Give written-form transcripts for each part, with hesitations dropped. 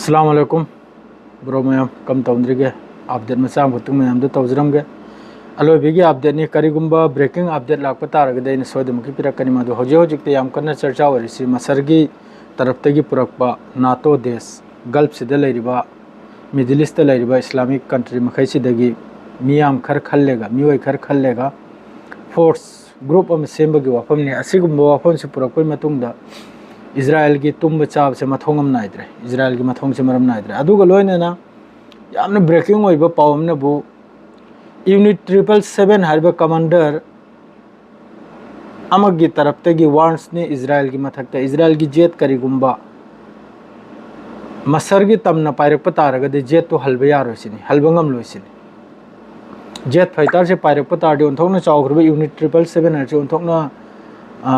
अस्सलाम वालेकुम bro ma'am कम तौद्रीगे update मचा गुतुंग मैम तौजरमगे अलोबीगी अपडेट नि करिगुंबा ब्रेकिंग अपडेट लाप तारगदे इन सोदमुकी पिरकनी मदु होजे होजिकते याम कन्ना चर्चा वरिसि मसरगी तरफतगी पुरकपा नाटो देश गल्फ सिदा लेरिबा मिडिल ईस्ट लेरिबा इस्लामिक कंट्री मखैसिदगी मियाम खर खल्लेगा मियोय खर खल्लेगा फोर्स ग्रुप अम सेमबगी वाफमनि असिगुंबा वाफम से पुरकपै मतुंगदा इजराइल की तुम्ब चाब से मथोंगम नाइद्रे इजराइल की मथोंग से मरम नाइद्रे अदुगा लोइनेना यामना ब्रेकिंग ओइबा पावमना बु यूनिट 777 हाइबा कमांडर अमगी तरफतगी वार्न्स ने इजराइल की मथकता इजराइल की जेट करिगुंबा मसर की तमना पायरक तारगदे जेट तो हलबा यारोसिनी हलबंगम लोइसिनी जेट फाइटर से पायरक तारदे उनथोंना चावग्रबा यूनिट 777 हरसे उनथोंना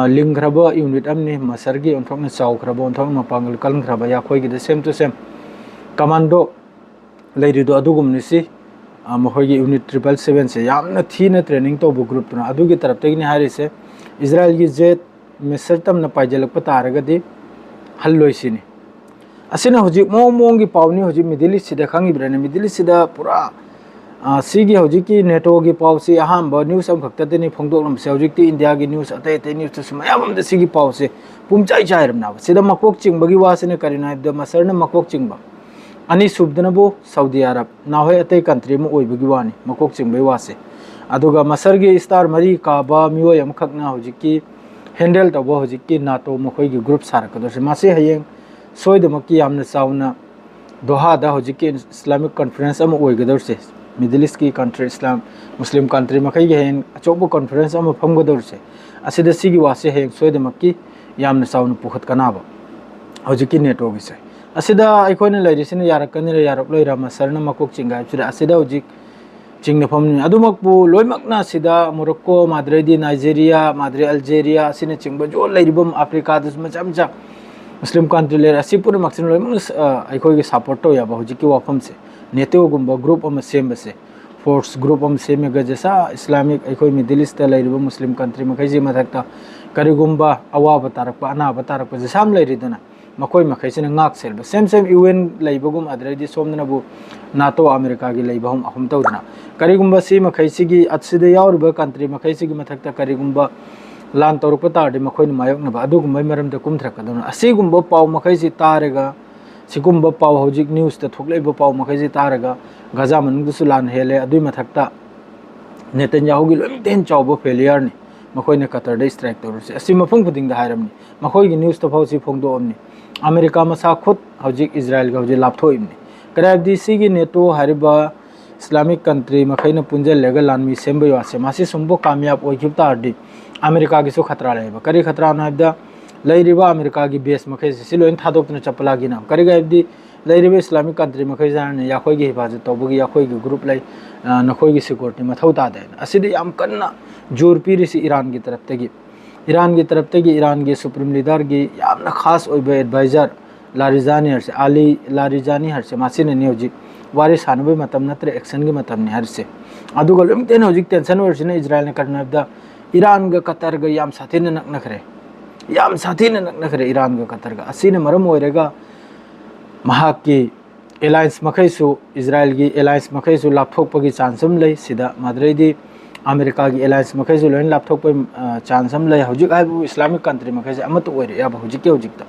लिंग्रब यूनिट अमनी मसरगी उनथोंना चावग्रब उनथोंना मपांगल कलंग्रब याखोयगी सेम टू सेम कमांडो लेरिदो अदुगुमनिसी मखोयगी यूनिट 777 से यामना थीना ट्रेनिंग तोबु ग्रुप तुना अदुगी तरफतगिनी हारिसे इजराइल की जेट मिसर तमना पाइजलक तारगदि हल्लोइसिनी असिना हुजिक मोंगी पावनी हुजिक मिडिल ईस्ट सिदा खंगिब्रने मिडिल ईस्ट सिदा पूरा सिगी हुजिकी नेटो की पावसी अहम न्यूज अमखक्तदनि फोंदोकलमसे हुजिकती इंडिया की न्यूज अतै अतै न्यूज तसु मयामद सिगी पावसे पुमचाई चाइरमना सिदा मकोक चिंगबगी वासने करिना हाइबदा मसरना मकोक चिंगबा अनि सुबदनबो सऊदी अरब नाहोय अतै कंट्री म ओइबगी वानी मकोक चिंगबई वासे अदुगा मसरगी स्टार मरी काबा मियोय अमखकना हुजिकी हैंडल तबो हुजिकी नाटो मखोयगी ग्रुप सारकदोसे मासे हयेंग सोयदमकी यामना चावना दोहादा हुजिकी इस्लामिक कॉन्फ्रेंस अम ओइगदोरसे मिडिल ईस्ट की कंट्री इस्लाम मुस्लिम कंट्री मखई के हेन अचोब कॉन्फ्रेंस अम फमगदोरसे असिदा सिगी वासे हेंग सोयदमकी यामना चावना पुखत कनाबा हुजिकी नेटो गिसे असिदा अखोयना लैरिसिना यारकनी यारकलोइरा मसरना मकोक चिंगा सिदा असिदा हुजिक चिंगना फमनि अदुमकबु लोइमकना सिदा मोरक्को माद्रेदी नाइजीरिया माद्रे अल्जेरिया असिना चिंगबा जो लैरिबम अफ्रीका दस मचा मुस्लिम कंट्री लेर असि पुर मक्सिन लोइमक अखोयगी सपोर्ट तो याबा हुजिकी वाफम से नेटो गुंबा ग्रुप अम सेमबसे फोर्स ग्रुप अम सेमेगा जैसा इस्लामिक अखोय मिडिल ईस्ट लैरिबा मुस्लिम कंट्री मखैजी मथक्ता करिगुंबा अवाब तारकपा अनाब तारकपा जसाम लैरिदना मखोय मखैसिना ngak selba सेम यूएन लैबगुम अद्रेदी सोमनबु नाटो अमेरिका की लैबहम अहम तौदना करिगुंबा सि मखैसिगी अत्सिदा यावरबा कंट्री मखैसिगी मथक्ता करिगुंबा लान तौरप तारदे मखोयना मायोकनबा अदुगुंबा मरमदा कुमथ्रकदना असिगुंबा पाव मखैसि तारगा सिगुंबा पाव हौजिक न्यूज ता थोकलेबा पाव मखैसि तारगा गाजा मनुंगदसु लान हेले अदुइ मथक्ता नेतन्याहुगी लोइमतेन चावबो फेलियर नि मखोयना कतरदे स्ट्राइक तौरसे असि मफंग खुदिंगदा हायरमनि मखोयगी न्यूज ता फावसि फोंदोअमनि अमेरिका मसा खुद हौजिक इजराइल का हौजिक लापथोइमनि कराबदी सिगी नेटो हारिबा इस्लामिक कंट्री मखैना पुंजल लेगा लानमी सेंबय वासे मासी सुंबो कामयाब ओइखिब तारदि अमेरिका की सु खतरा लेबा करी खतरा नायबदा लैरिबा अमेरिका की बेस मखैसे सिलोइन थादोपना चपलागी नाम करी गायबदी लैरिबा इस्लामिक कंट्री मखैजाने याखोयगी हिफाजत तौबगी याखोयगी ग्रुप लै नखोयगी सिक्योरिटी मथौ तादे असिदि याम कन्ना जोर पीरिसि ईरान की तरफ तगी ईरान की सुप्रीम लीडर की यामना खास ओइबा एडवाइजर लारिजानी हरसे आली लारिजानी हरसे मासिने ने हौजिक वारी सानबे मतम नत्रे एक्शन की मतम ने हरसे अदुगा लोमतेन हौजिक टेंशन ओरसिने इजराइल ने करनाबदा ईरान गा कतर गा याम साथीने नकनखरे ईरान गा कतर गा असिने मरम ओइरेगा महाकी एलायंस मखैसु इजराइल की एलायंस मखैसु लापथोकपगी चांसम लै सिदा माद्रेदी अमेरिका की एलायंस मखैसु लोइन लापथोकप चांसम लै हौजिक आइबु इस्लामिक कंट्री मखैसे अमत ओइरे याबा हौजिकता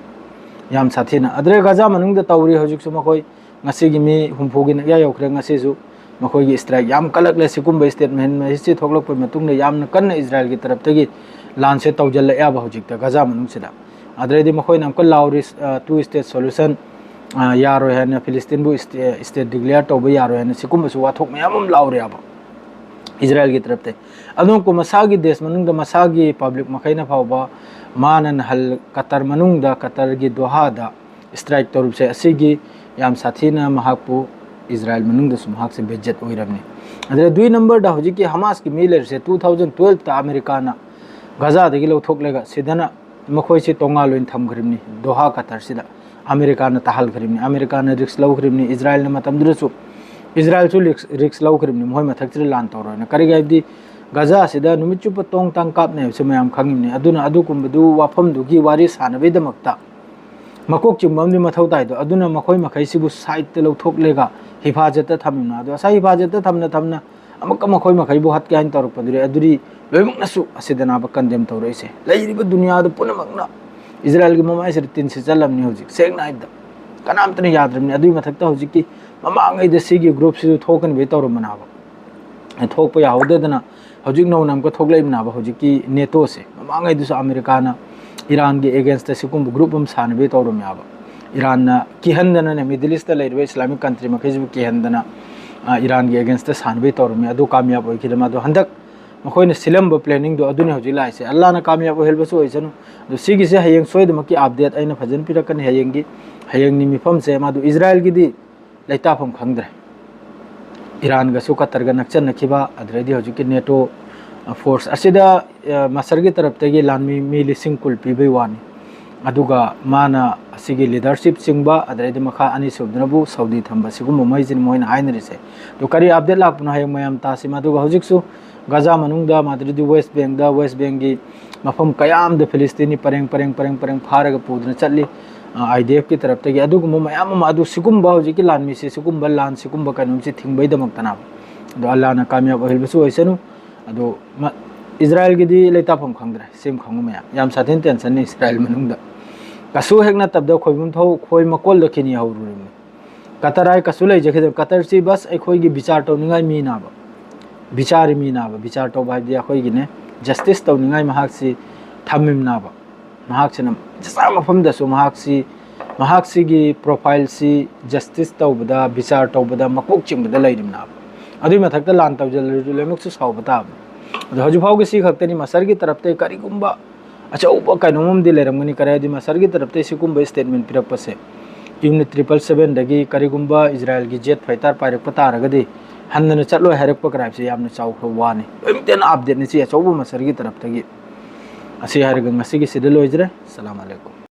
याम साथीना अद्रे गाजा मनुंगदा तौरी हौजिकसु मखोय ngasiगी मी हुमफोगी नया यौखरे ngasisu मखोयगी स्ट्राइक याम कलकले सिकुंबा स्टेटमेंट में हिस्से थोकलकप मतुंग ने यामना कन्ना इजराइल की तरफ तगी लान से तौजल याबा हौजिकता गाजा मनुंगसिदा अद्रेदी मखोयना अमक लाउरी टू स्टेट सॉल्यूशन यारो है फिलिस्तीन बु स्टेट डिक्लेयर तौबा यारो है सिकुंबसु वाथोक मयाम लाउरे याबा इजराइल की तरफ ते अदों को मसागी देश मनुंग मसागी पब्लिक मखैना फावबा मानन हल कतर मनुंग कतर की दोहादा स्ट्राइक तौरब से असिगी याम साथीना महाकपु इजराइल मनुंग सुमहाक से बेज्जत ओइरमने अदरे दुई नंबर दा हौजिकी हमास की मिलर से 2012 ता अमेरिकाना गजा दगी लौथोकलेगा सिदना मखोय से तोंगा लोइन थमखरिमनी दोहा कतर सिदा अमेरिकाना तहल खरिमनी अमेरिकाना रिक्स लौखरिमनी इजराइल ने मतमद्रसु इजराइल सु रिक्स लौखरिमनी मोय मथक्सि लान तौरना करिगायबदी गजा सिदा नुमिचुप तोंग तंग कापने से मयाम खंगिमनी अदुना अदुकुंबदु वाफमदुगी वारी सानबेदमक्ता मकोक चिंबम मथौ ताइदो अदुना मखोई मखैसिबु साइड लौथोकलेगा हिफाजत थमिना अदो असा हिफाजत थमना थमना अमक मखोई मखैबु हत क्या तौरपदुरे अदुरी लोइमकनसु असिदनाब कंडेम तौरइसे लैरिबु दुनियादो पुनमकना इजराइल की ममाई से तीन से चलमनी हजिक सेंगना हाइबदा कनामतने याद्रमनी अदुई मथक्ता हजिकी ममांगैद सिगी ग्रुप से थोकन बे तौरमनाबा थोकप याहौददना हजिक नौ नमक थोकलैमनाबा हजिकी नेटो से ममांगैदुसु अमेरिकाना ईरान के एगेंस्ट सिकुम ग्रुप हम सानबे तौरमयाबा ईरान किहंदना मिडिल ईस्ट लेरबे इस्लामिक कंट्री मखैजबु किहंदना ईरान के एगेंस्ट सानबे तौरमे अदु कामयाब ओइखिदमा दो हंदक मखोइने सिलंब प्लानिंग दो अदुने हजिक लाइसे अल्लाह ना कामयाब ओहेलबसु ओइसनु दो सिगिसे हयेंग सोइदमकी अपडेट अइना फजन पिरकन हयेंगी हयेंगनि मिफम से मादु इजराइल गिदी लैताफम खंगद्रे ईरान गसु कतर ग नक्चन नखिबा अद्रेदी हजिक नेटो फोर्स असिदा मसर की तरफ तगी लानमी मी लिसिंग कुल पीबे वानी अदुगा माना असिगी लीडरशिप चिंगबा अद्रेदी मखा अनि सुबदनबु सऊदी थंबा सिगुम मैजिन मोइन हाइनरिसे तो करी अपडेट लापना हाय मयाम तासि मादुगा हजिकसु गाजा मनुंगदा माद्रिदी वेस्ट बैंक की मफम कयाम द फिलिस्तीनी परंग फारग पुदना चली आईडीएफ की तरफ तगी अदुगुम मयाम अदु सिगुम हजिकी लानमी से सिगुम लान सिगुम कनुम से थिंगबैदमक्तना दो अल्लाह ना कामयाब ओहिलबसु ओइसनु अदो इजराइल की दी लेताफम खंगद्रे सेम खंगु मयाम याम साथेन टेंशन इजराइल मनुंगदा कसु हेकना तबदा खोइबुम थौ खोइ मकोल दखिनी हौरुरिम कतराय कसु लै जखे कतर सी बस अखोई की विचार तौनिंगाय मी नाबा विचार मी नाबा विचार तौ बाइदि अखोई गिने जस्टिस तौनिंगाय महाक्सी थमिम नाबा महाक्सिना जसा मफम दसु महाक्सी की प्रोफाइल सी जस्टिस तौबदा विचार तौबदा मकोक चिंबदा लैरिम नाबा अदुई मथक्ता लान तौजल लेमक्सु सावबता हजुफाव की सी खक्तनी मसर की तरफ ते करीगुम्बा अचौब कनोमदी लेरमगनी करे मसर की तरफ से सिकुम्ब स्टेटमेंट पिरपसे यूनिट 777 दगी करीगुम्बा इजराइल की जेट फाइटर पायरप तारगदी हन्नन चलो हैरप क्राइबसे यामन चाउख वानी एमतेन अपडेट नि सी अचौब मसर की तरफ तगी असी हरगंग मसी की सिदल लोइजरे अस्सलाम वालेकुम।